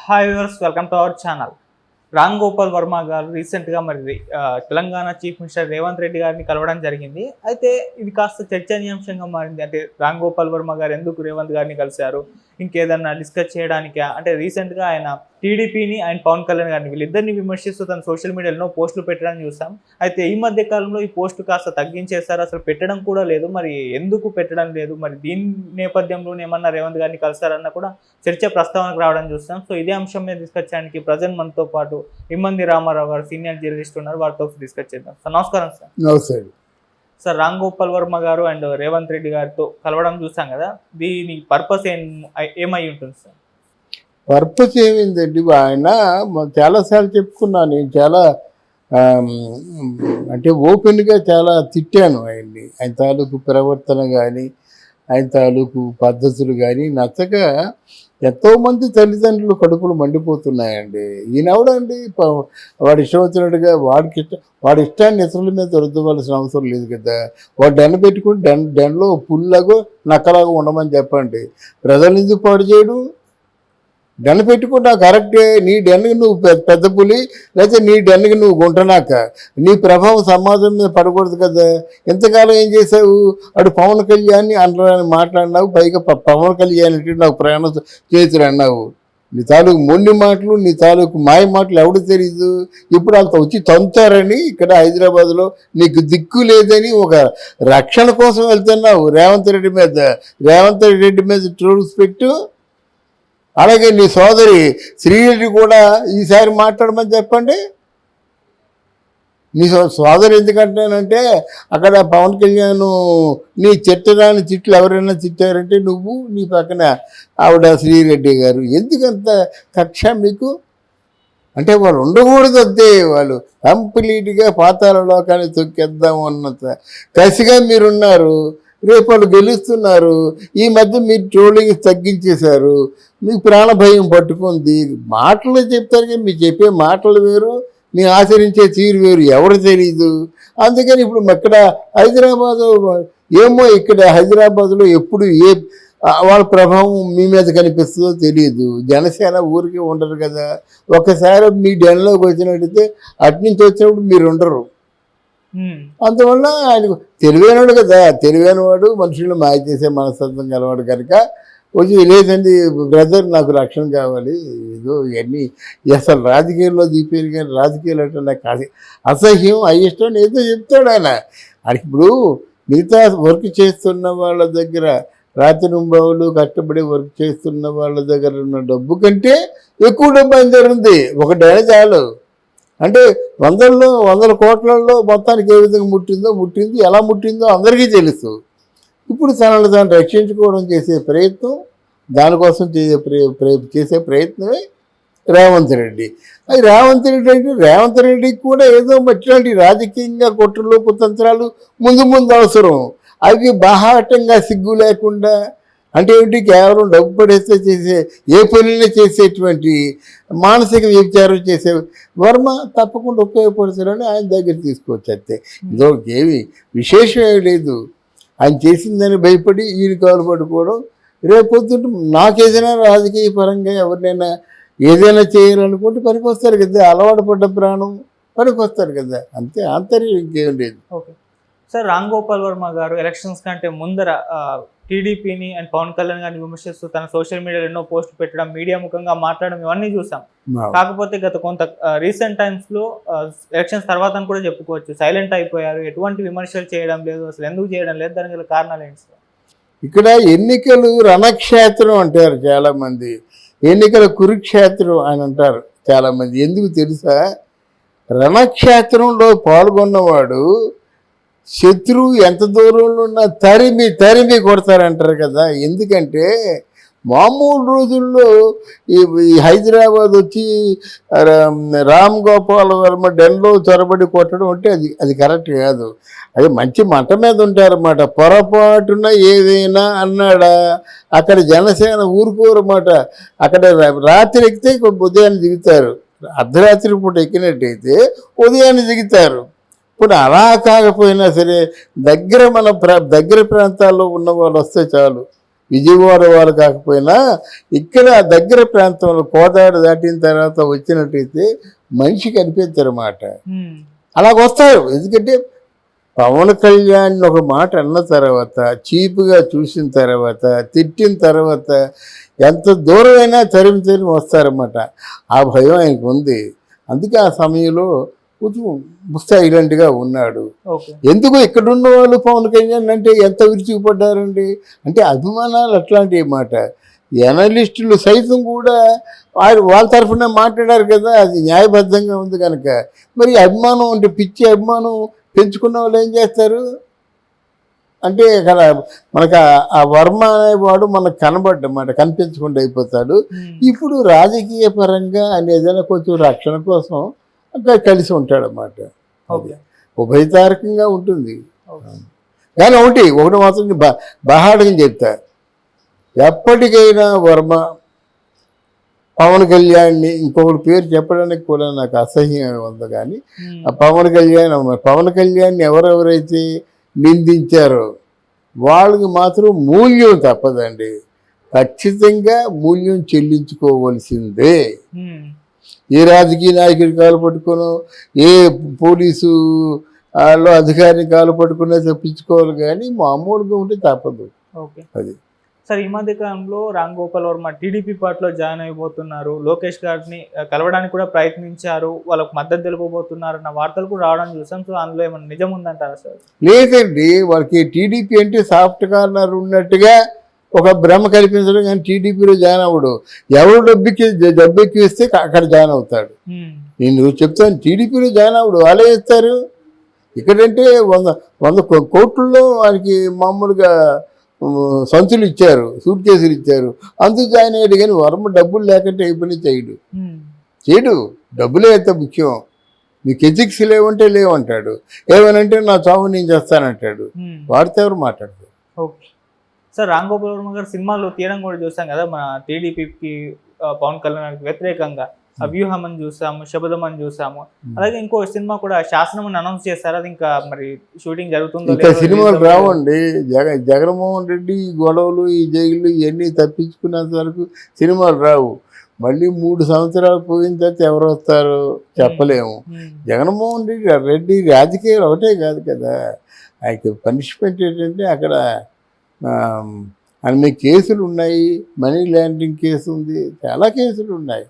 Hi viewers, welcome to our channel. Ram Gopal Varma గారు రీసెంట్గా Telangana chief minister Revanth Reddy గారిని కలవడం జరిగింది. అయితే ఇది కాస్త చర్చనీయాంశంగా మారింది. అంటే రామ్ గోపాల్ వర్మ గారు ఎందుకు రేవంత్ గారిని కలిశారు, ఇంకేదన్నా డిస్కస్ చేయడానికి? అంటే రీసెంట్గా ఆయన టీడీపీని అండ్ పవన్ కళ్యాణ్ గారిని వీళ్ళిద్దరిని విమర్శిస్తూ తన సోషల్ మీడియాలో ఎన్నో పోస్టులు పెట్టడం చూసాం. అయితే ఈ మధ్య కాలంలో ఈ పోస్టు కాస్త తగ్గించేశారు, అసలు పెట్టడం కూడా లేదు. మరి ఎందుకు పెట్టడం లేదు? మరి దీని నేపథ్యంలోనే ఏమన్నా రేవంత్ గారిని కలిసారన్న కూడా చర్చ ప్రస్తావనకు రావడం చూస్తాం. సో ఇదే అంశం మీద డిస్కస్ చేయడానికి ప్రజెంట్ మనతో పాటు ఇమ్మంది రామారావు గారు సీనియర్ జర్నలిస్ట్ ఉన్నారు. వారితో డిస్కస్ చేద్దాం. సార్ నమస్కారం. సార్ నమస్తే. సార్, రామ్ గోపాల్ వర్మ గారు అండ్ రేవంత్ రెడ్డి గారితో కలవడం చూసాం కదా, దీని పర్పస్ ఏమై ఉంటుంది సార్? పర్పస్ ఏమైందండి, ఆయన చాలాసార్లు చెప్పుకున్నాను. నేను చాలా అంటే ఓపెన్గా చాలా తిట్టాను ఆయన్ని. ఆయన తాలూకు ప్రవర్తన కానీ ఆయన తాలూకు పద్ధతులు కానీ నచ్చక ఎంతోమంది తల్లిదండ్రులు కడుపులు మండిపోతున్నాయండి. ఈయనవడండి వాడు ఇష్టం వచ్చినట్టుగా వాడి ఇష్టాన్ని ఇతరుల మీద రుద్దవలసిన అవసరం లేదు కదా. వాడు డెన్న పెట్టుకుని డెన్లో పుల్లాగో నక్కలాగా ఉండమని చెప్పండి. ప్రజలు ఎందుకు పాడు చేయడు? డెన్న పెట్టుకుంటా కరెక్టే. నీ డెన్కి నువ్వు పెద్ద పులి, లేకపోతే నీ డెన్కి నువ్వు గుంటనాక నీ ప్రభావం సమాజం మీద పడకూడదు కదా. ఎంతకాలం ఏం చేసావు? అటు పవన్ కళ్యాణ్ని అనరాని మాట్లాడినావు, పైగా పవన్ కళ్యాణ్ అంటే నాకు ప్రయాణం చేతులు అన్నావు. నీ తాలూకు మొండి మాటలు, నీ తాలూకు మాయ మాటలు ఎవడు తెలీదు. ఇప్పుడు అంత వచ్చి తంతారని ఇక్కడ హైదరాబాద్లో నీకు దిక్కు లేదని ఒక రక్షణ కోసం వెళ్తున్నావు. రేవంత్ రెడ్డి మీద ట్రోల్స్ పెట్టు. అలాగే నీ సోదరి శ్రీరెడ్డి కూడా ఈసారి మాట్లాడమని చెప్పండి. నీ సోదరి ఎందుకంటానంటే అక్కడ పవన్ కళ్యాణ్ నీ తిట్టరాని తిట్లు ఎవరైనా తిట్టారంటే నువ్వు, నీ పక్కన ఆవిడ శ్రీరెడ్డి గారు. ఎందుకంత కక్ష మీకు? అంటే వాళ్ళు ఉండకూడదు, అంతే. వాళ్ళు కంప్లీట్గా పాతాళలోకాన్ని తొక్కేద్దాం అన్నంత కసిగా మీరున్నారు. రేపు వాళ్ళు గెలుస్తున్నారు. ఈ మధ్య మీరు ట్రోలింగ్ తగ్గించేశారు. మీకు ప్రాణభయం పట్టుకుంది. మాటలు చెప్తారు కానీ మీరు చెప్పే మాటలు వేరు, మీ ఆచరించే తీరు వేరు, ఎవరు తెలీదు. అందుకని ఇప్పుడు ఇక్కడ హైదరాబాద్ ఏమో, ఇక్కడ హైదరాబాద్లో ఎప్పుడు వాళ్ళ ప్రభావం మీ మీద కనిపిస్తుందో తెలియదు. జనసేన ఊరికే ఉండరు కదా. ఒక్కసారి మీ డెన్లోకి వచ్చినట్టయితే అట్నుంచి వచ్చినప్పుడు మీరు ఉండరు. అందువల్ల ఆయనకు తెలివైనవాడు కదా. తెలివైనవాడు, మనుషులను మాయ చేసే మనస్తత్వం కలవాడు కనుక వచ్చి లేదండి బ్రదర్, నాకు రక్షణ కావాలి, ఏదో ఇవన్నీ అసలు రాజకీయాల్లో దిగిపోయారు. కానీ రాజకీయాలు అంటే నాకు అసహ్యం, అయిష్టం ఏదో చెప్తాడు ఆయన. ఇప్పుడు మిగతా వర్క్ చేస్తున్న వాళ్ళ దగ్గర, రాత్రింబవళ్ళు కష్టపడి వర్క్ చేస్తున్న వాళ్ళ దగ్గర ఉన్న డబ్బు కంటే ఎక్కువ డబ్బు ఆయన దగ్గర ఉంది. ఒక డైన చాలు. అంటే వందల కోట్లలో మొత్తానికి ఏ విధంగా ముట్టింది, ఎలా ముట్టిందో అందరికీ తెలుసు. ఇప్పుడు తనను తాను రక్షించుకోవడం చేసే ప్రయత్నం, దానికోసం చేసే ప్రయత్నమే రేవంత్ రెడ్డి. అది రేవంత్ రెడ్డి అంటే రేవంత్ రెడ్డికి కూడా ఏదో మట్లాంటి రాజకీయంగా కుట్రలు కుతంత్రాలు ముందు అవసరం. అవి బాహాటంగా సిగ్గు లేకుండా, అంటే ఏమిటి, కేవలం డబ్బు పడేస్తే చేసే ఏ పనిని చేసేటువంటి మానసిక వ్యభిచారం చేసే వర్మ తప్పకుండా ఉపయోగపడుతారని ఆయన దగ్గర తీసుకోవచ్చు. అంతే. ఇందులో ఏమి విశేషం ఏమి లేదు. ఆయన చేసిందని భయపడి ఈయన కాలు పడుకోవడం. రేపొద్దుట నాకేదైనా రాజకీయ పరంగా ఎవరినైనా ఏదైనా చేయాలనుకుంటే పనికొస్తారు కదా. అలవాటు పడ్డ ప్రాణం పనికొస్తారు కదా. అంతే, ఆంతర్యం ఇంకేం లేదు. ఓకే సార్, రామ్ గోపాల్ వర్మ గారు ఎలక్షన్స్ కంటే ముందర టీడీపీని అండ్ పవన్ కళ్యాణ్ గారిని విమర్శిస్తూ తన సోషల్ మీడియాలో ఎన్నో పోస్టులు పెట్టడం, మీడియా ముఖంగా మాట్లాడడం, ఇవన్నీ చూసాం. కాకపోతే గత కొంత రీసెంట్ టైమ్స్లో ఎలక్షన్స్ తర్వాత కూడా చెప్పుకోవచ్చు, సైలెంట్ అయిపోయారు. ఎటువంటి విమర్శలు చేయడం లేదు. అసలు ఎందుకు చేయడం లేదు? దానికి గల కారణాలు ఏంటి సార్? ఇక్కడ ఎన్నికలు రణక్షేత్రం అంటారు చాలామంది, ఎన్నికల కురుక్షేత్రం అని అంటారు చాలామంది. ఎందుకు తెలుసా? రణక్షేత్రంలో పాల్గొన్నవాడు శత్రువు ఎంత దూరంలో ఉన్నా తరిమి కొడతారంటారు కదా. ఎందుకంటే మామూలు రోజుల్లో ఈ హైదరాబాద్ వచ్చి రామ్ గోపాల్ వర్మ డెన్లో చొరబడి కొట్టడం అంటే అది కరెక్ట్ కాదు. అది మంచి మంట మీద ఉంటారన్నమాట. పొరపాటున ఏదైనా అన్నాడా అక్కడ జనసేన ఊరుకోరన్నమాట. అక్కడ రాత్రి ఎక్కితే ఉదయాన్ని దిగుతారు. అర్ధరాత్రి పూట ఎక్కినట్టయితే ఉదయాన్ని దిగుతారు. ఇప్పుడు అలా కాకపోయినా సరే దగ్గర ప్రాంతాల్లో ఉన్న వాళ్ళు వస్తే చాలు. విజయవాడ వాళ్ళు కాకపోయినా ఇక్కడ దగ్గర ప్రాంతంలో కోదాడు దాటిన తర్వాత వచ్చినట్టయితే మనిషి కనిపించారన్నమాట. అలాగ వస్తారు. ఎందుకంటే పవన్ కళ్యాణ్ ఒక మాట అన్న తర్వాత, చీపుగా చూసిన తర్వాత, తిట్టిన తర్వాత ఎంత దూరమైనా తరిమి వస్తారన్నమాట. ఆ భయం ఆయనకు ఉంది. అందుకే ఆ సమయంలో కొంచెం సైలెంట్గా ఉన్నాడు. ఎందుకు ఇక్కడున్న వాళ్ళు పవన్ కళ్యాణ్ అంటే ఎంత విరుచుకుపడ్డారండి అంటే అభిమానాలు అట్లాంటి మాట. ఎనలిస్టులు సైతం కూడా వాళ్ళ తరఫున మాట్లాడారు కదా, అది న్యాయబద్ధంగా ఉంది కనుక. మరి అభిమానం అంటే పిచ్చి అభిమానం పెంచుకున్న వాళ్ళు ఏం చేస్తారు అంటే ఇక్కడ మనకు ఆ వర్మ అనేవాడు మనకు కనబడ్డమాట, కనిపించకుండా అయిపోతాడు. ఇప్పుడు రాజకీయ పరంగా ఆయన ఏదైనా కొంచెం రక్షణ కోసం అక్కడ కలిసి ఉంటాడన్నమాట. ఉభయతారకంగా ఉంటుంది. కానీ ఒకటి మాత్రం బాహాటంగా చెప్తా, ఎప్పటికైనా వర్మ పవన్ కళ్యాణ్ని ఇంకొకటి పేరు చెప్పడానికి కూడా నాకు అసహ్యం ఉంది. కానీ ఆ పవన్ కళ్యాణ్ని ఎవరెవరైతే నిందించారో వాళ్ళకి మాత్రం మూల్యం తప్పదండి. ఖచ్చితంగా మూల్యం చెల్లించుకోవలసిందే. ఏ రాజకీయ నాయకుడి కాలు పట్టుకునో, ఏ పోలీసు వాళ్ళు అధికారిని కాలు పట్టుకునే తప్పించుకోవాలి, కానీ మామూలుగా ఉంటే తప్పదు. అది సార్, ఈ మధ్య కాలంలో రామ్ గోపాల్ వర్మ టీడీపీ పార్టీలో జాయిన్ అయిపోతున్నారు. లోకేష్ గారిని కలవడానికి కూడా ప్రయత్నించారు, వాళ్ళకు మద్దతు తెలుపబోతున్నారు అన్న వార్తలు కూడా రావడం చూసాం. సో అందులో ఏమన్నా నిజం ఉందంటారా సార్? లేదండి, వాళ్ళకి టీడీపీ అంటే సాఫ్ట్ కార్నర్ ఉన్నట్టుగా ఒక భ్రమ కల్పించడం. కానీ టీడీపీలో జాయిన్ అవ్వడు. ఎవరు డబ్బు ఎక్కిస్తే అక్కడ జాయిన్ అవుతాడు. నేను చెప్తాను, టీడీపీలో జాయిన్ అవ్వడు, వాళ్ళే ఇస్తారు. ఇక్కడంటే 100 కోట్లలో వారికి మామూలుగా సంచులు ఇచ్చారు, సూట్ కేసులు ఇచ్చారు, అందుకు జాయిన్ అయ్యాడు. కానీ వర్మ డబ్బులు లేకుంటే ఏ పని చేయడు. డబ్బులే అయితే ముఖ్యం. నీకు ఎథిక్స్ లేవంటే లేవంటాడు, ఏమనంటే నా చావు నేను చేస్తానంటాడు. వాడితే ఎవరు మాట్లాడతారు? ఓకే సార్, రామ్ గోపాల్ వర్మ గారు సినిమాలు తీయడం కూడా చూసాం కదా, మన టీడీపీకి పవన్ కళ్యాణ్ వ్యతిరేకంగా అవ్యూహం అని చూసాము, శబదం అని చూసాము. అలాగే ఇంకో సినిమా కూడా శాసనం అని అనౌన్స్ చేశారు. అది ఇంకా మరి షూటింగ్ జరుగుతుందో? ఇంకా సినిమాలు రావండి. జగన్మోహన్ రెడ్డి గొడవలు, ఈ జైలు ఇవన్నీ తప్పించుకున్నంత వరకు సినిమాలు రావు. మళ్ళీ 3 సంవత్సరాలు పోయిన తర్వాత ఎవరు వస్తారో చెప్పలేము. జగన్మోహన్ రెడ్డి రాజకీయాలు ఒకటే కాదు కదా, ఆయనకి పనిష్మెంట్ ఏంటంటే అక్కడ అన్ని కేసులు ఉన్నాయి. మనీ లాండరింగ్ కేసు ఉంది, చాలా కేసులు ఉన్నాయి.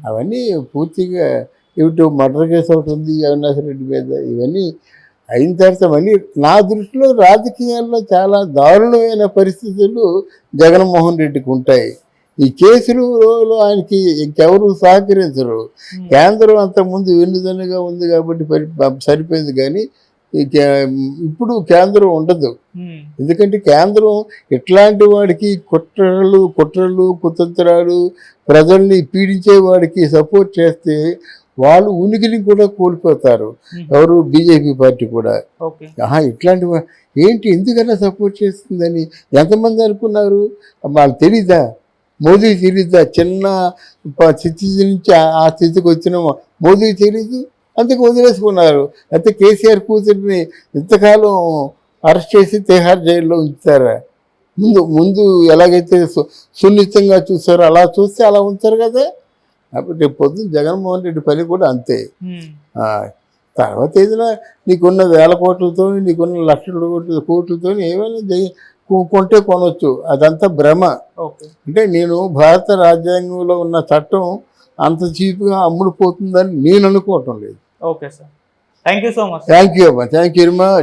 అవన్నీ పూర్తిగా ఇటు మర్డర్ కేసు ఒకటి ఉంది అవినాష్ రెడ్డి మీద. ఇవన్నీ అయిన తర్వాత మళ్ళీ నా దృష్టిలో రాజకీయాల్లో చాలా దారుణమైన పరిస్థితులు జగన్మోహన్ రెడ్డికి ఉంటాయి. ఈ కేసులలో ఆయనకి ఇంకెవరు సహకరించరు. కేంద్రం అంతకుముందు వెన్నుదన్నుగా ఉంది కాబట్టి సరిపోయింది. కానీ ఇప్పుడు కేంద్రం ఉండదు. ఎందుకంటే కేంద్రం ఇట్లాంటి వాడికి కుట్రలు కుతంత్రాలు ప్రజల్ని పీడించే వాడికి సపోర్ట్ చేస్తే వాళ్ళు ఉనికిని కూడా కోల్పోతారు. ఎవరు? బీజేపీ పార్టీ కూడా. ఇట్లాంటి ఏంటి ఎందుకన్నా సపోర్ట్ చేస్తుందని ఎంతమంది అనుకున్నారు? వాళ్ళు తెలీదా? మోదీ తెలీదా? చిన్న స్థితి నుంచి ఆ స్థితికి వచ్చిన మోదీ తెలీదు, అందుకు వదిలేసుకున్నారు. అయితే కేసీఆర్ కూతురిని ఇంతకాలం అరెస్ట్ చేసి తిహార్ జైల్లో ఉంచుతారా? ముందు ఎలాగైతే సున్నితంగా చూస్తారో అలా చూస్తే అలా ఉంచారు కదా. అప్పుడు రేపు పొద్దున్న జగన్మోహన్ రెడ్డి పని కూడా అంతే. తర్వాత ఏదైనా నీకున్న 1000 కోట్లతో, నీకున్న లక్షల కోట్లతో ఏమైనా కొంటే కొనవచ్చు. అదంతా భ్రమ. అంటే నేను భారత రాజ్యాంగంలో ఉన్న చట్టం అంత చీప్గా అమ్ముడుపోతుందని నేను అనుకోవటం లేదు. Okay sir, thank you so much. Thank you అమ్మా, థ్యాంక్ యూ వెరీ మచ్.